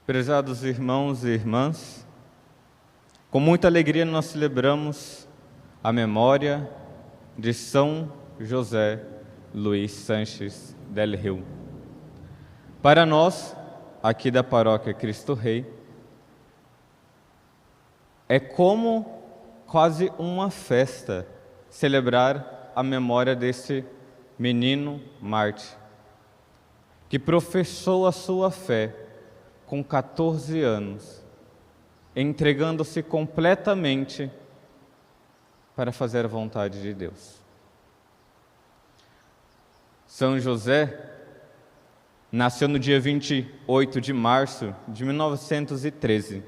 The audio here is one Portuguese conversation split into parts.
Prezados irmãos e irmãs, com muita alegria nós celebramos a memória de São José Luís Sanches del Rio. Para nós, aqui da Paróquia Cristo Rei, é como quase uma festa celebrar a memória desse menino mártir, que professou a sua fé com 14 anos, entregando-se completamente para fazer a vontade de Deus. São José nasceu no dia 28 de março de 1913.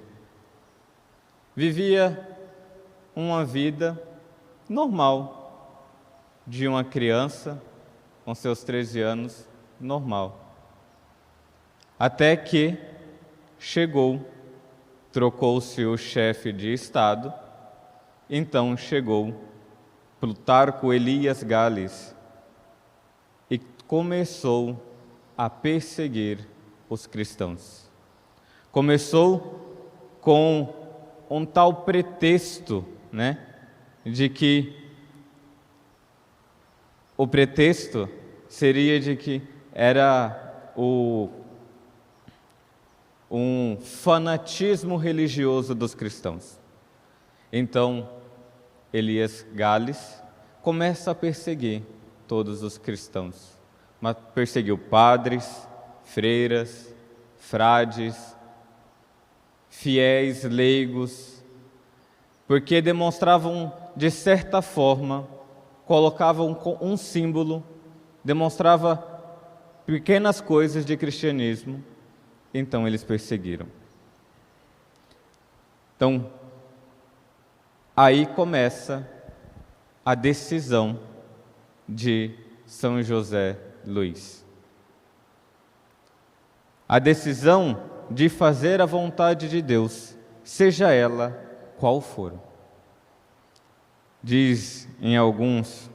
Vivia uma vida normal de uma criança com seus 13 anos, normal. Até que trocou-se o chefe de Estado, então chegou Plutarco Elias Gales e começou a perseguir os cristãos. Começou com um tal pretexto, de que o pretexto seria de que era um fanatismo religioso dos cristãos. Então, Elias Gales começa a perseguir todos os cristãos. Mas perseguiu padres, freiras, frades, fiéis, leigos, porque demonstravam, de certa forma, colocavam um símbolo, demonstrava pequenas coisas de cristianismo, então eles perseguiram. Então, aí começa a decisão de São José Luís. A decisão de fazer a vontade de Deus, seja ela qual for. Diz em alguns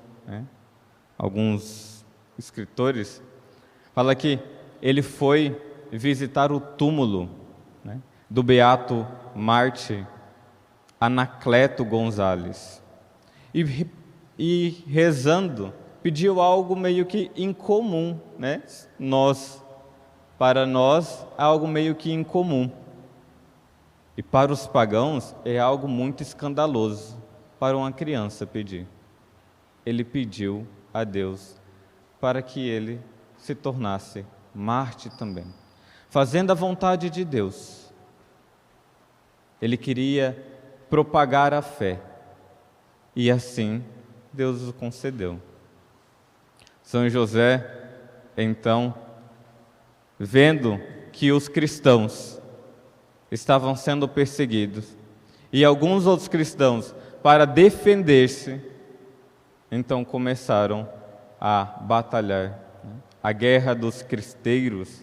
escritores, fala que ele foi visitar o túmulo do beato mártir Anacleto Gonzales e rezando, pediu algo meio que incomum, para nós, algo meio que incomum. E para os pagãos é algo muito escandaloso para uma criança pedir. Ele pediu a Deus para que ele se tornasse mártir também, fazendo a vontade de Deus. Ele queria propagar a fé, e assim Deus o concedeu. São José, então, vendo que os cristãos estavam sendo perseguidos, e alguns outros cristãos, para defender-se, então começaram a batalhar. A Guerra dos Cristeiros,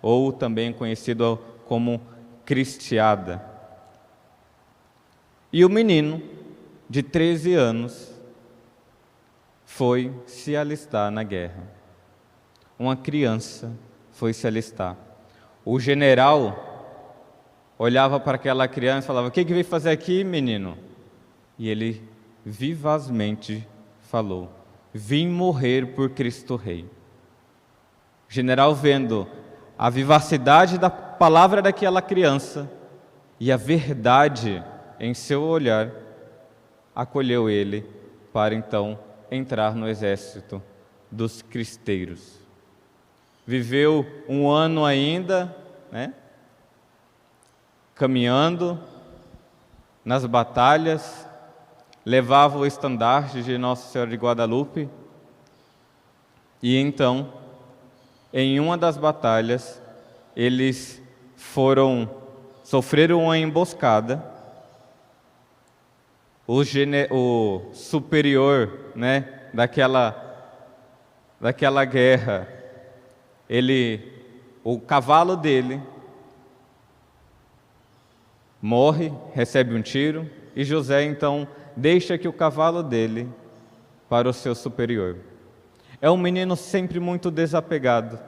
ou também conhecido como Cristiada. E o menino, de 13 anos, foi se alistar na guerra. Uma criança foi se alistar. O general olhava para aquela criança e falava: "O que veio fazer aqui, menino?" E ele vivazmente falou: "Vim morrer por Cristo Rei." O general, vendo a vivacidade da palavra daquela criança e a verdade em seu olhar, acolheu ele para então entrar no exército dos cristeiros. Viveu um ano ainda, caminhando nas batalhas, levava o estandarte de Nossa Senhora de Guadalupe, e então, em uma das batalhas, eles sofreram uma emboscada. O superior, daquela guerra, o cavalo dele morre, recebe um tiro, e José então deixa que o cavalo dele para o seu superior. É um menino sempre muito desapegado,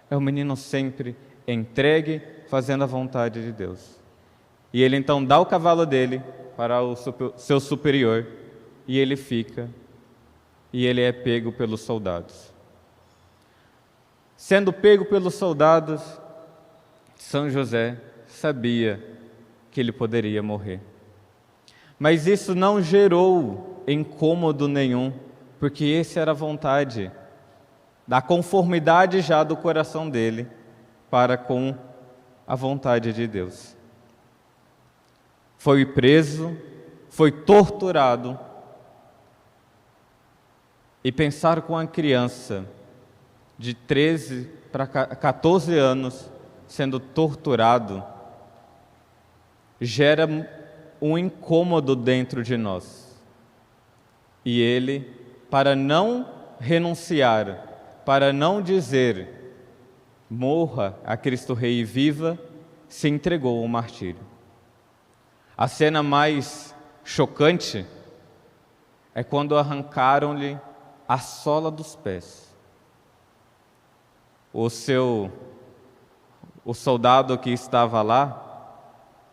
é um menino sempre entregue, fazendo a vontade de Deus. E ele então dá o cavalo dele para o seu superior, e ele fica, e ele é pego pelos soldados. Sendo pego pelos soldados, São José sabia que ele poderia morrer. Mas isso não gerou incômodo nenhum, porque essa era a vontade, da conformidade já do coração dele para com a vontade de Deus. Foi preso, foi torturado, e pensar com a criança de 13 para 14 anos sendo torturado gera um incômodo dentro de nós. E ele, para não renunciar, para não dizer morra a Cristo Rei e viva, se entregou ao martírio. A cena mais chocante é quando arrancaram-lhe a sola dos pés. O soldado que estava lá,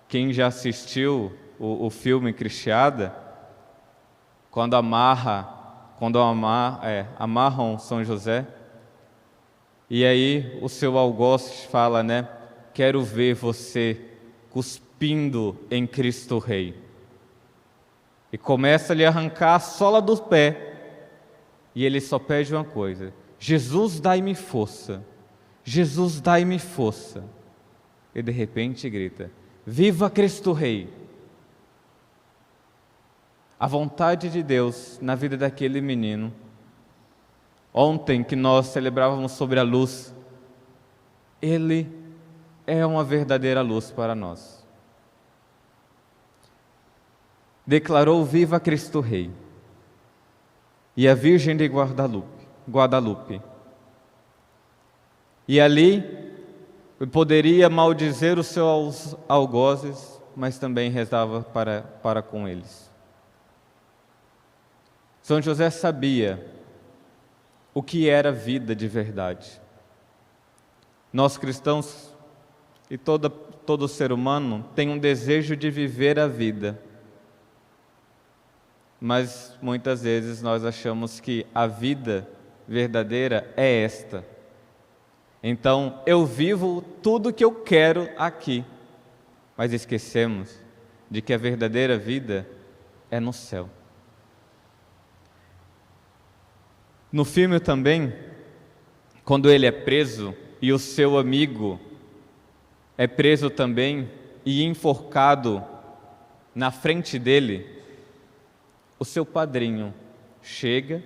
quem já assistiu o filme Cristiada, quando amarram São José, e aí o seu algoz fala, né? Quero ver você cuspindo em Cristo Rei. E começa a lhe arrancar a sola do pé, e ele só pede uma coisa: Jesus, dai-me força. Jesus, dai-me força. E de repente grita: viva Cristo Rei! A vontade de Deus na vida daquele menino. Ontem que nós celebrávamos sobre a luz, ele é uma verdadeira luz para nós. Declarou: viva Cristo Rei! E a Virgem de Guadalupe. E ali poderia maldizer os seus algozes, mas também rezava para com eles. São José sabia o que era vida de verdade. Nós cristãos e todo ser humano tem um desejo de viver a vida, mas muitas vezes nós achamos que a vida verdadeira é esta. Então, eu vivo tudo que eu quero aqui, mas esquecemos de que a verdadeira vida é no céu. No filme também, quando ele é preso e o seu amigo é preso também e enforcado na frente dele, o seu padrinho chega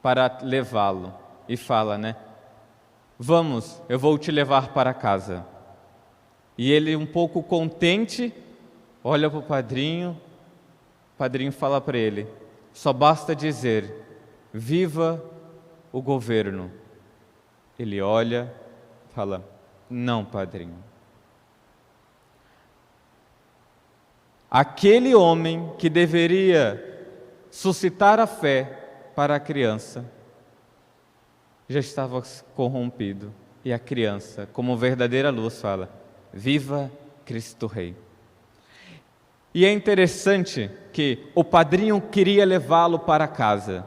para levá-lo e fala, né? Vamos, eu vou te levar para casa. E ele, um pouco contente, olha para o padrinho fala para ele: só basta dizer, viva o governo. Ele olha, fala: não, padrinho. Aquele homem que deveria suscitar a fé para a criança já estava corrompido. E a criança, como verdadeira luz, fala: viva Cristo Rei. E é interessante que o padrinho queria levá-lo para casa,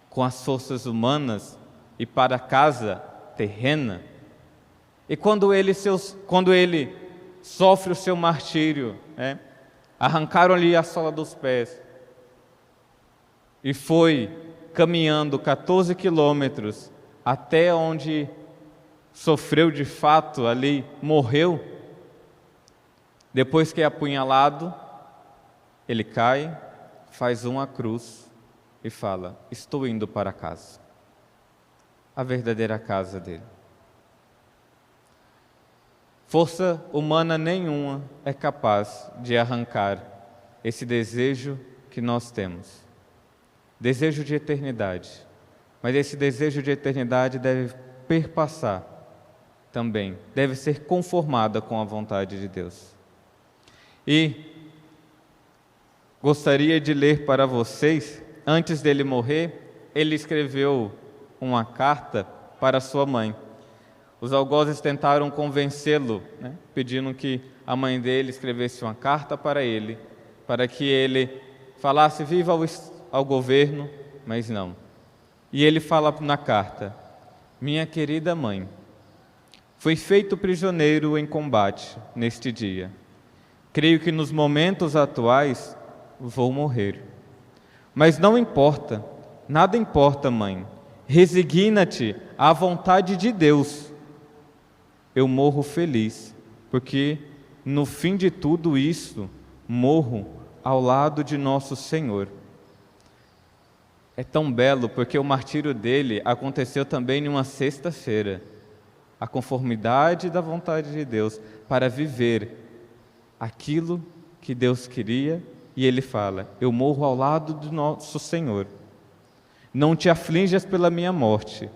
com as forças humanas, e para a casa terrena. E quando ele sofre o seu martírio, arrancaram-lhe a sola dos pés, e foi caminhando 14 quilômetros até onde sofreu de fato, ali morreu. Depois que é apunhalado, ele cai, faz uma cruz e fala: estou indo para casa. A verdadeira casa dele. Força humana nenhuma é capaz de arrancar esse desejo que nós temos. Desejo de eternidade. Mas esse desejo de eternidade deve perpassar também, deve ser conformada com a vontade de Deus. E gostaria de ler para vocês, antes dele morrer, ele escreveu uma carta para sua mãe. Os algozes tentaram convencê-lo, pedindo que a mãe dele escrevesse uma carta para ele, para que ele falasse viva ao governo, mas não. E ele fala na carta: minha querida mãe, fui feito prisioneiro em combate neste dia. Creio que nos momentos atuais vou morrer. Mas não importa, nada importa, mãe. Resigna-te à vontade de Deus. Eu morro feliz, porque no fim de tudo isso, morro ao lado de nosso Senhor. É tão belo porque o martírio dele aconteceu também em uma sexta-feira. A conformidade da vontade de Deus para viver aquilo que Deus queria, e ele fala: eu morro ao lado do nosso Senhor. Não te aflinjas pela minha morte,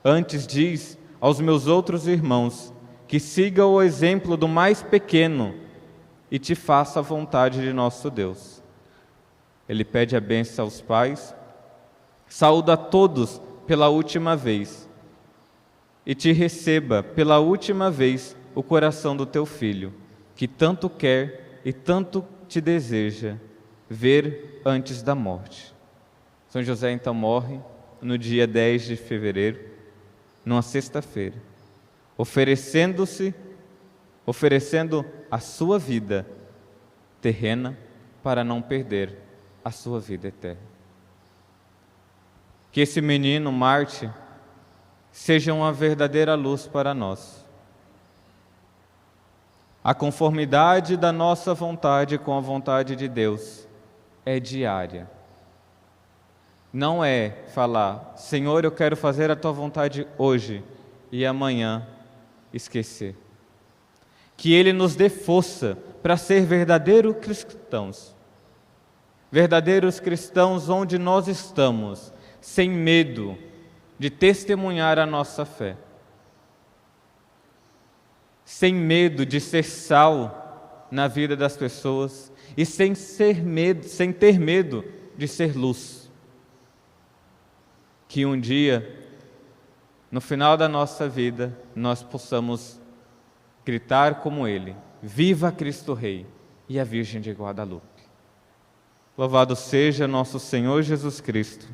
antes diz aos meus outros irmãos que siga o exemplo do mais pequeno e te faça a vontade de nosso Deus. Ele pede a bênção aos pais, saúda a todos pela última vez e te receba pela última vez o coração do teu filho, que tanto quer e tanto te deseja ver antes da morte. São José então morre no dia 10 de fevereiro, numa sexta-feira, oferecendo a sua vida terrena para não perder a sua vida eterna. Que esse menino Marte seja uma verdadeira luz para nós. A conformidade da nossa vontade com a vontade de Deus é diária. Não é falar: Senhor, eu quero fazer a Tua vontade hoje, e amanhã esquecer. Que Ele nos dê força para ser verdadeiros cristãos onde nós estamos, sem medo de testemunhar a nossa fé, sem medo de ser sal na vida das pessoas e sem ter medo de ser luz. Que um dia, no final da nossa vida, nós possamos gritar como Ele: viva Cristo Rei e a Virgem de Guadalupe. Louvado seja nosso Senhor Jesus Cristo.